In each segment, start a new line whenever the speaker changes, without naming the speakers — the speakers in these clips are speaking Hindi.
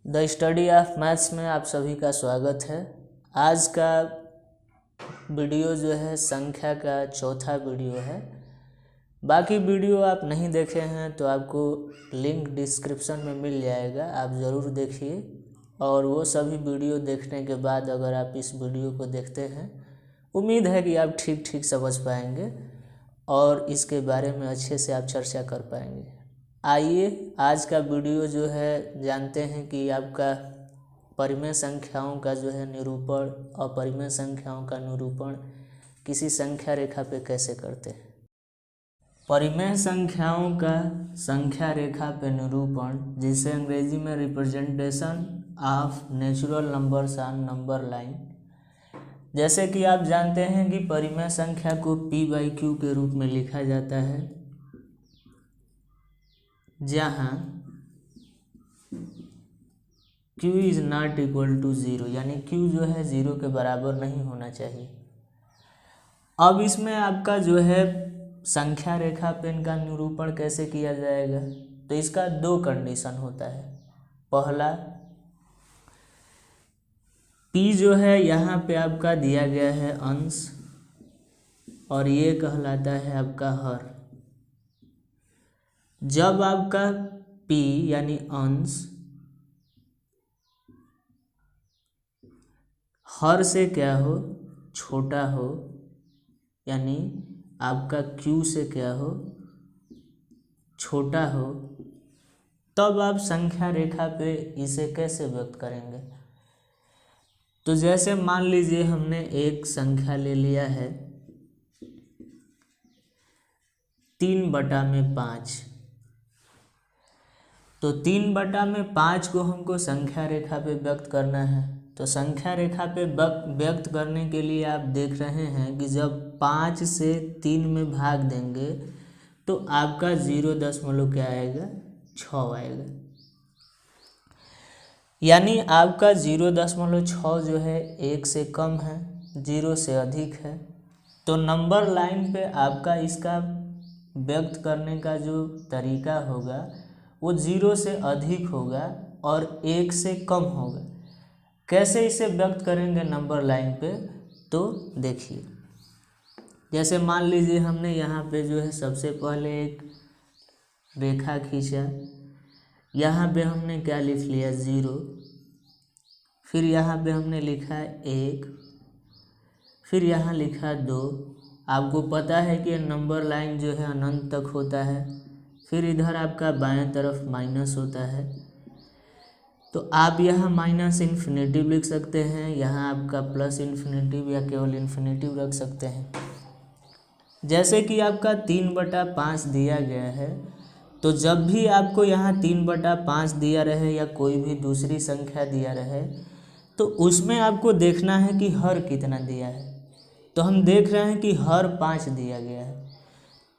द स्टडी ऑफ मैथ्स में आप सभी का स्वागत है। आज का वीडियो जो है संख्या का चौथा वीडियो है। बाकी वीडियो आप नहीं देखे हैं तो आपको लिंक डिस्क्रिप्शन में मिल जाएगा, आप ज़रूर देखिए। और वो सभी वीडियो देखने के बाद अगर आप इस वीडियो को देखते हैं, उम्मीद है कि आप ठीक समझ पाएंगे और इसके बारे में अच्छे से आप चर्चा कर पाएंगे। आइए आज का वीडियो जो है जानते हैं कि आपका परिमेय संख्याओं का जो है निरूपण और परिमेय संख्याओं का निरूपण किसी संख्या रेखा पे कैसे करते हैं। परिमेय संख्याओं का संख्या रेखा पे निरूपण, जिसे अंग्रेजी में representation of natural numbers on number line. जैसे कि आप जानते हैं कि परिमेय संख्या को p/q के रूप में लिखा जाता है, जहाँ q is not equal to 0, यानी q जो है 0 के बराबर नहीं होना चाहिए। अब इसमें आपका जो है संख्या रेखा पे इनका निरूपण कैसे किया जाएगा, तो इसका दो कंडीशन होता है। पहला, p जो है यहाँ पे आपका दिया गया है अंश, और ये कहलाता है आपका हर। जब आपका p यानी अंश हर से क्या हो, छोटा हो, यानी आपका q से क्या हो, छोटा हो, तब आप संख्या रेखा पे इसे कैसे व्यक्त करेंगे। तो जैसे मान लीजिए हमने एक संख्या ले लिया है 3/5, तो 3/5 को हमको संख्या रेखा पे व्यक्त करना है। तो संख्या रेखा पे व्यक्त करने के लिए आप देख रहे हैं कि जब 5 से 3 में भाग देंगे तो आपका 0 क्या आएगा, 6 आएगा। यानी आपका 0.6 जो है 1 से कम है, 0 से अधिक है। तो नंबर लाइन पे आपका इसका व्यक्त करने का जो तरीका होगा वो 0 से अधिक होगा और 1 से कम होगा। कैसे इसे व्यक्त करेंगे नंबर लाइन पे, तो देखिए। जैसे मान लीजिए हमने यहाँ पे जो है सबसे पहले एक रेखा खींचा, यहाँ पे हमने क्या लिख लिया 0, फिर यहाँ पे हमने लिखा 1, फिर यहाँ लिखा 2। आपको पता है कि नंबर लाइन जो है अनंत तक होता है। फिर इधर आपका बाएं तरफ माइनस होता है, तो आप यहाँ माइनस इन्फिनेटिव लिख सकते हैं, यहाँ आपका प्लस इन्फिनेटिव या केवल इन्फिनेटिव रख सकते हैं। जैसे कि आपका 3/5 दिया गया है, तो जब भी आपको यहाँ 3/5 दिया रहे या कोई भी दूसरी संख्या दिया रहे, तो उसमें आपको देखना है कि हर कितना दिया है। तो हम देख रहे हैं कि हर 5 दिया गया है।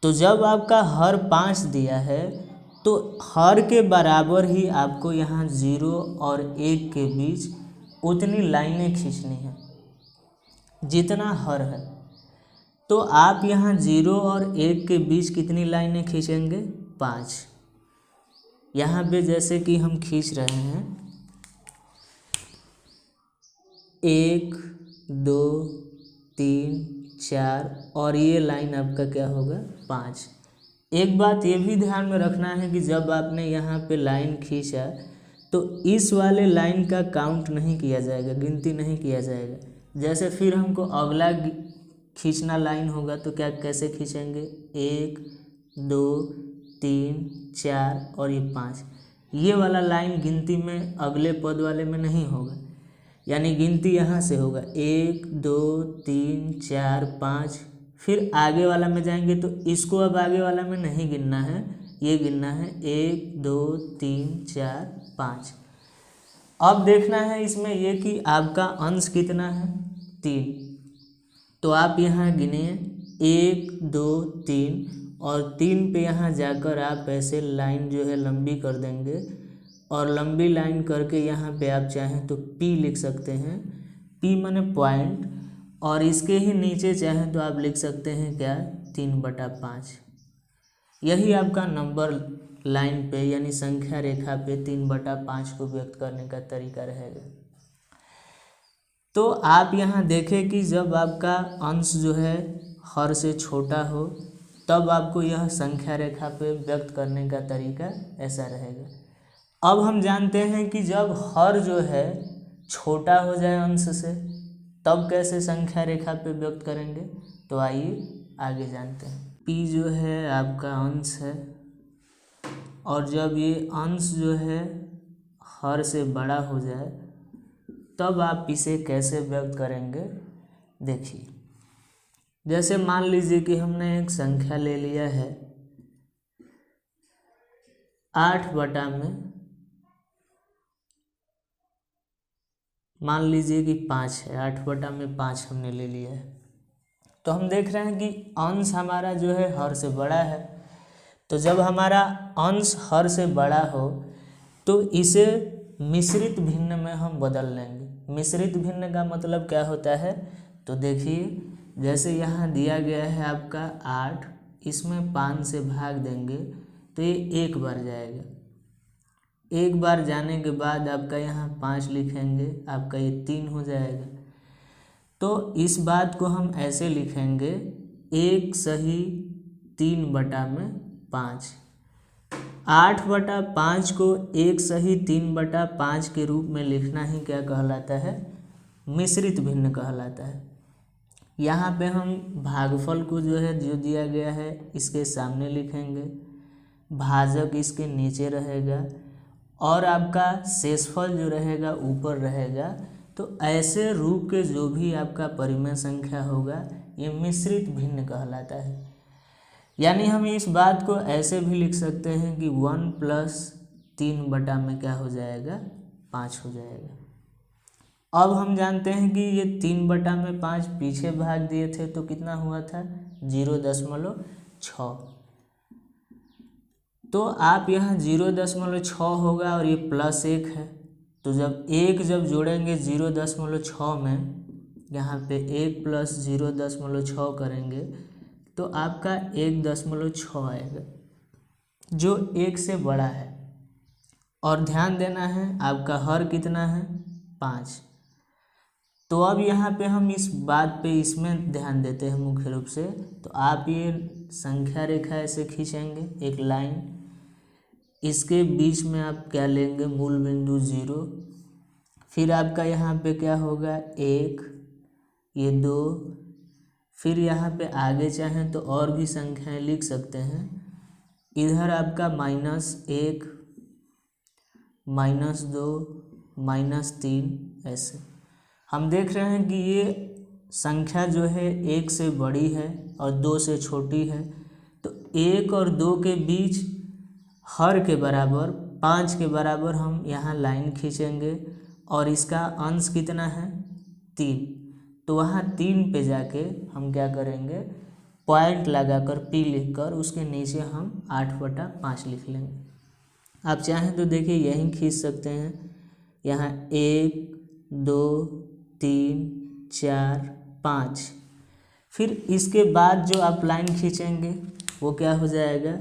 तो जब आपका हर 5 दिया है तो हर के बराबर ही आपको यहाँ 0 और 1 के बीच उतनी लाइनें खींचनी है जितना हर है। तो आप यहाँ 0 और 1 के बीच कितनी लाइनें खींचेंगे, 5। यहाँ पे जैसे कि हम खींच रहे हैं 1 2 3 4, और ये लाइन आपका क्या होगा, 5। एक बात ये भी ध्यान में रखना है कि जब आपने यहाँ पे लाइन खींचा तो इस वाले लाइन का काउंट नहीं किया जाएगा, गिनती नहीं किया जाएगा। जैसे फिर हमको अगला खींचना लाइन होगा तो क्या कैसे खींचेंगे, 1 2 3 4 और ये 5। ये वाला लाइन गिनती में अगले पद वाले में नहीं होगा, यानी गिनती यहाँ से होगा 1 2 3 4 5। फिर आगे वाला में जाएंगे तो इसको अब आगे वाला में नहीं गिनना है, ये गिनना है 1 2 3 4 5। अब देखना है इसमें ये कि आपका अंश कितना है, 3। तो आप यहाँ गिनिए 1 2 3, और 3 पे यहाँ जाकर आप ऐसे लाइन जो है लंबी कर देंगे, और लंबी लाइन करके यहाँ पे आप चाहें तो p लिख सकते हैं, p माने पॉइंट, और इसके ही नीचे चाहें तो आप लिख सकते हैं क्या, 3/5। यही आपका नंबर लाइन पे यानी संख्या रेखा पे 3/5 को व्यक्त करने का तरीका रहेगा। तो आप यहाँ देखें कि जब आपका अंश जो है हर से छोटा हो तब आपको यह संख्या रेखा पे व्यक्त करने का तरीका ऐसा रहेगा। अब हम जानते हैं कि जब हर जो है छोटा हो जाए अंश से तब कैसे संख्या रेखा पे व्यक्त करेंगे, तो आइए आगे जानते हैं। p जो है आपका अंश है और जब ये अंश जो है हर से बड़ा हो जाए तब आप इसे कैसे व्यक्त करेंगे। देखिए, जैसे मान लीजिए कि हमने एक संख्या ले लिया है 8 में मान लीजिए कि 5 है, 8/5 हमने ले लिया है। तो हम देख रहे हैं कि अंश हमारा जो है हर से बड़ा है। तो जब हमारा अंश हर से बड़ा हो तो इसे मिश्रित भिन्न में हम बदल लेंगे। मिश्रित भिन्न का मतलब क्या होता है, तो देखिए जैसे यहाँ दिया गया है आपका 8, इसमें 5 से भाग देंगे तो ये एक बार जाएगा। एक बार जाने के बाद आपका यहाँ 5 लिखेंगे, आपका ये 3 हो जाएगा। तो इस बात को हम ऐसे लिखेंगे 1 सही 3/5। 8/5 को 1 सही 3/5 के रूप में लिखना ही क्या कहलाता है, मिश्रित भिन्न कहलाता है। यहाँ पे हम भागफल को जो है जो दिया गया है इसके सामने लिखेंगे, भाजक इसके नीचे रहेगा और आपका शेषफल जो रहेगा ऊपर रहेगा। तो ऐसे रूप के जो भी आपका परिमेय संख्या होगा ये मिश्रित भिन्न कहलाता है। यानी हम इस बात को ऐसे भी लिख सकते हैं कि 1 + 3 में क्या हो जाएगा, 5 हो जाएगा। अब हम जानते हैं कि ये 3/5 पीछे भाग दिए थे तो कितना हुआ था, 0.6। तो आप यहाँ 0.6 होगा और ये +1 है। तो जब जब जोड़ेंगे 0.6 में, यहाँ पे 1 + 0.6 करेंगे तो आपका 1.6 आएगा जो 1 से बड़ा है। और ध्यान देना है आपका हर कितना है, 5। तो अब यहाँ पे हम इस बात पे इसमें ध्यान देते हैं मुख्य रूप से। तो आप ये संख्या रेखा ऐसे खींचेंगे एक लाइन, इसके बीच में आप क्या लेंगे, मूल बिंदु 0। फिर आपका यहाँ पे क्या होगा 1, ये 2, फिर यहाँ पे आगे चाहें तो और भी संख्याएं लिख सकते हैं। इधर आपका -1, -2, -3 ऐसे। हम देख रहे हैं कि ये संख्या जो है 1 से बड़ी है और 2 से छोटी है। तो 1 और 2 के बीच हर के बराबर 5 के बराबर हम यहाँ लाइन खींचेंगे और इसका अंश कितना है, 3। तो वहाँ 3 पे जाके हम क्या करेंगे, पॉइंट लगाकर P लिखकर उसके नीचे हम 8/5 लिख लेंगे। आप चाहें तो देखिए यहीं खींच सकते हैं, यहाँ 1, 2, 3, 4, 5। फिर इसके बाद जो आप लाइन खींचेंगे वो क्या हो जाएगा,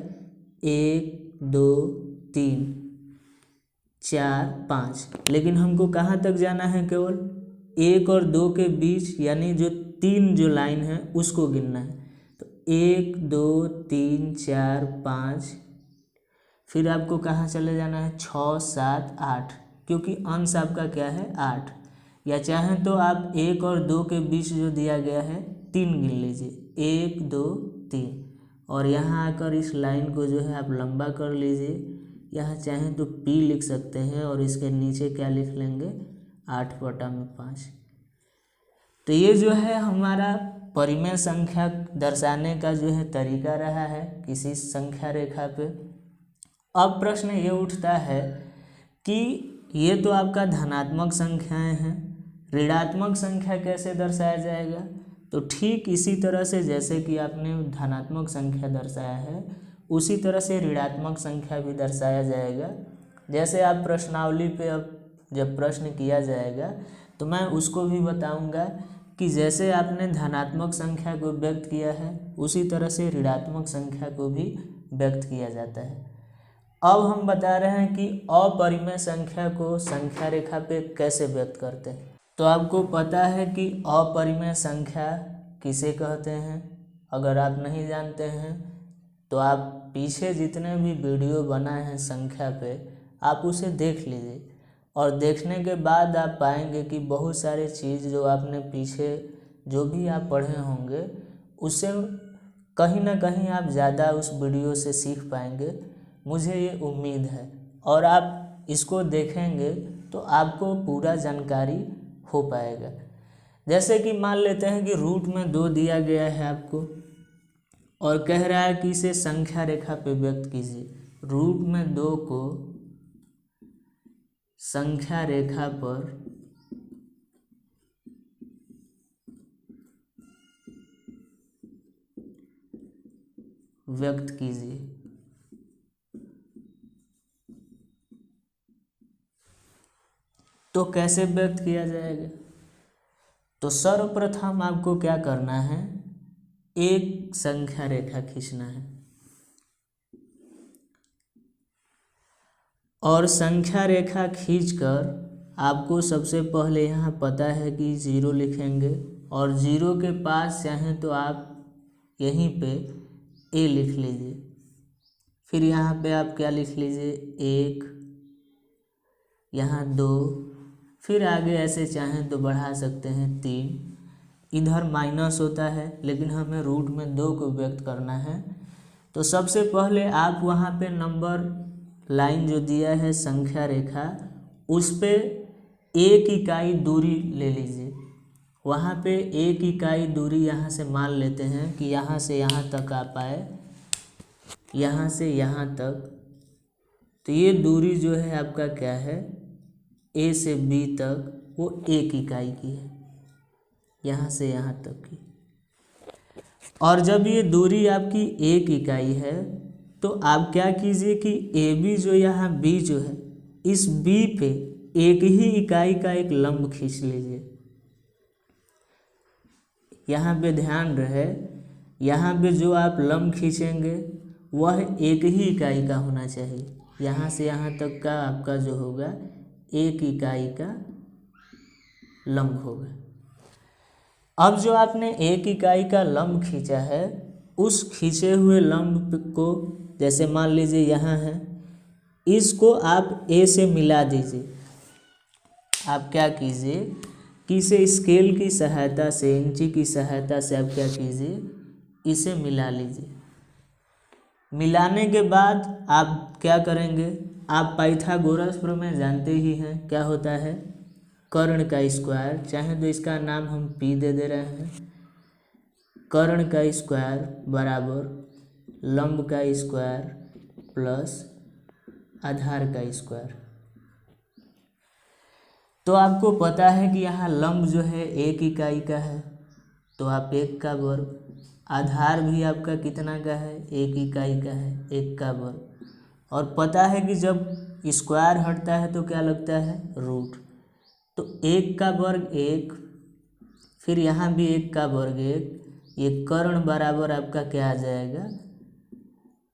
1, 2, 3, 4, 5। लेकिन हमको कहाँ तक जाना है, केवल 1 और 2 के बीच यानी जो 3 जो लाइन है उसको गिनना है। तो 1, 2, 3, 4, 5। फिर आपको कहाँ चले जाना है, 6, 7, 8, क्योंकि अंश आपका क्या है 8। या चाहें तो आप 1 और 2 के बीच जो दिया गया है 3 गिन लीजिए, 1, 2, 3। और यहाँ आकर इस लाइन को जो है आप लंबा कर लीजिए। यहाँ चाहें तो P लिख सकते हैं और इसके नीचे क्या लिख लेंगे, 8/5। तो ये जो है हमारा परिमेय संख्या दर्शाने का जो है तरीका रहा है किसी संख्या रेखा पे। अब प्रश्न ये उठता है कि ये तो आपका धनात्मक संख्याएं हैं, ऋणात्मक संख्या कैसे दर्शाया जाएगा। तो ठीक इसी तरह से जैसे कि आपने धनात्मक संख्या दर्शाया है उसी तरह से ऋणात्मक संख्या भी दर्शाया जाएगा। जैसे आप प्रश्नावली पे अब जब प्रश्न किया जाएगा तो मैं उसको भी बताऊंगा कि जैसे आपने धनात्मक संख्या को व्यक्त किया है उसी तरह से ऋणात्मक संख्या को भी व्यक्त किया जाता है। अब हम बता रहे हैं कि अपरिमेय संख्या को संख्या रेखा पे कैसे व्यक्त करते हैं। तो आपको पता है कि अपरिमेय संख्या किसे कहते हैं। अगर आप नहीं जानते हैं तो आप पीछे जितने भी वीडियो बनाए हैं संख्या पे आप उसे देख लीजिए, और देखने के बाद आप पाएंगे कि बहुत सारे चीज़ जो आपने पीछे जो भी आप पढ़े होंगे उससे कहीं ना कहीं आप ज़्यादा उस वीडियो से सीख पाएंगे, मुझे ये उम्मीद है। और आप इसको देखेंगे तो आपको पूरा जानकारी हो पाएगा। जैसे कि मान लेते हैं कि रूट में 2 दिया गया है आपको और कह रहा है कि इसे संख्या रेखा पे व्यक्त कीजिए। रूट में 2 को संख्या रेखा पर व्यक्त कीजिए। तो कैसे व्यक्त किया जाएगा? तो सर्वप्रथम आपको क्या करना है, एक संख्या रेखा खींचना है और संख्या रेखा खींचकर आपको सबसे पहले यहाँ पता है कि 0 लिखेंगे और 0 के पास चाहें तो आप यहीं पे a लिख लीजिए। फिर यहाँ पे आप क्या लिख लीजिए, 1, यहाँ 2, फिर आगे ऐसे चाहें तो बढ़ा सकते हैं 3। इधर माइनस होता है लेकिन हमें रूट में 2 को व्यक्त करना है। तो सबसे पहले आप वहाँ पे नंबर लाइन जो दिया है संख्या रेखा उस पे 1 इकाई दूरी ले लीजिए। वहाँ पे 1 इकाई दूरी यहाँ से मान लेते हैं कि यहाँ से यहाँ तक आ पाए, यहाँ से यहाँ तक। तो ये दूरी जो है आपका क्या है, A से B तक वो 1 इकाई की है, यहाँ से यहाँ तक की। और जब ये दूरी आपकी 1 इकाई है तो आप क्या कीजिए कि AB जो यहाँ B जो है इस B पे 1 ही इकाई का एक लंब खींच लीजिए। यहाँ पे ध्यान रहे, यहाँ पे जो आप लंब खींचेंगे वह 1 ही इकाई का होना चाहिए। यहाँ से यहाँ तक का आपका जो होगा 1 इकाई का लंब होगा। अब जो आपने 1 इकाई का लंब खींचा है उस खींचे हुए लंब को जैसे मान लीजिए यहाँ है, इसको आप A से मिला दीजिए। आप क्या कीजिए कि इसे स्केल की सहायता से, इंची की सहायता से आप क्या कीजिए, इसे मिला लीजिए। मिलाने के बाद आप क्या करेंगे, आप पाइथागोरस प्रमेय जानते ही हैं, क्या होता है, कर्ण का स्क्वायर, चाहे तो इसका नाम हम P दे रहे हैं। कर्ण का स्क्वायर बराबर लंब का स्क्वायर प्लस आधार का स्क्वायर। तो आपको पता है कि यहाँ लंब जो है 1 इकाई का है तो आप 1 का वर्ग, आधार भी आपका कितना का है, 1 इकाई का है, 1 का वर्ग। और पता है कि जब स्क्वायर हटता है तो क्या लगता है, रूट। तो 1 का वर्ग 1, फिर यहाँ भी 1 का वर्ग 1, ये कर्ण बराबर आपका क्या आ जाएगा,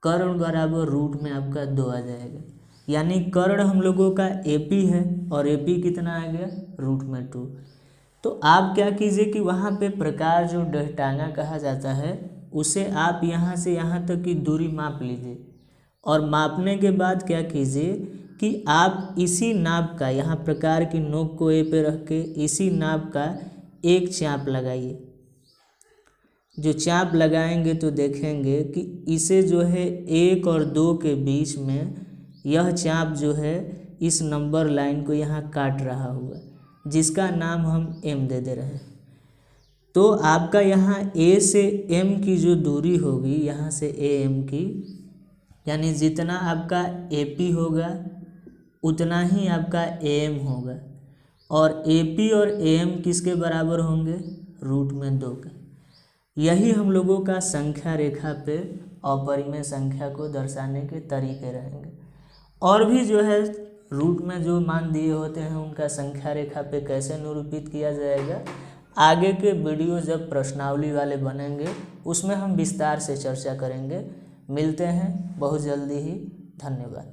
कर्ण बराबर रूट में आपका 2 आ जाएगा। यानी कर्ण हम लोगों का AP है और AP कितना आ गया, रूट में 2। तो आप क्या कीजिए कि वहाँ पे प्रकार जो डेहटांगा कहा जाता है उसे आप यहाँ से यहाँ तक की दूरी माप लीजिए। और मापने के बाद क्या कीजिए कि आप इसी नाप का, यहाँ प्रकार की नोक को A पे रख के इसी नाप का एक चाप लगाइए। जो चाप लगाएंगे तो देखेंगे कि इसे जो है 1 और 2 के बीच में यह चाप जो है इस नंबर लाइन को यहाँ काट रहा होगा, जिसका नाम हम M दे रहे हैं। तो आपका यहाँ A से M की जो दूरी होगी, यहाँ से AM की, यानी जितना आपका AP होगा उतना ही आपका AM होगा। और AP और AM किसके बराबर होंगे, रूट में 2 के। यही हम लोगों का संख्या रेखा पे अपरिमेय संख्या को दर्शाने के तरीके रहेंगे। और भी जो है रूट में जो मान दिए होते हैं उनका संख्या रेखा पे कैसे निरूपित किया जाएगा, आगे के वीडियो जब प्रश्नावली वाले बनेंगे उसमें हम विस्तार से चर्चा करेंगे। मिलते हैं बहुत जल्दी ही। धन्यवाद।